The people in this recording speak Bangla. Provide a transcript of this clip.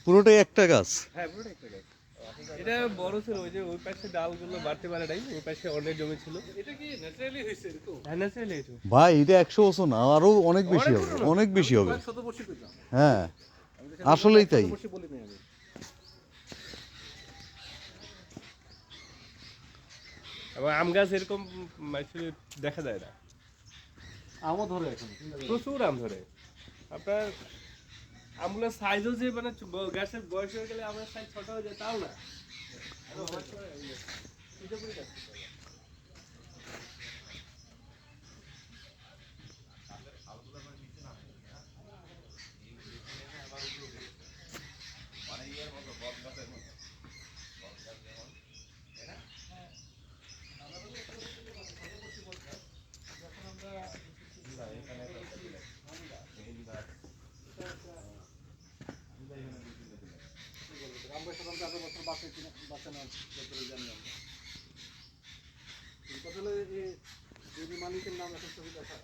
পুরোটাই একটা গাছ। হ্যাঁ পুরোটাই একটা গাছ। এটা বড় ছিল, ওই যে ওই পাশে ডালগুলো বাড়তে পারে নাই, ওই পাশে অনেক জমি ছিল। এটা কি ন্যাচারালি হইছে এরকম? হ্যাঁ ন্যাচারালি হইছে ভাই এটা 100 বছর না, আরো অনেক বেশি হবে, অনেক বেশি হবে। হ্যাঁ আসলেই তাই। এবং আম গাছ এরকম দেখা যায় না। আমও ধরে এখন প্রচুর আম ধরে। আপনার আমগুলোর সাইজও যে মানে গাছের বয়স হয়ে গেলে আমার সাইজ ছোট হয়ে যায় তাও না। মালিকের নাম এখন ছবি দেখা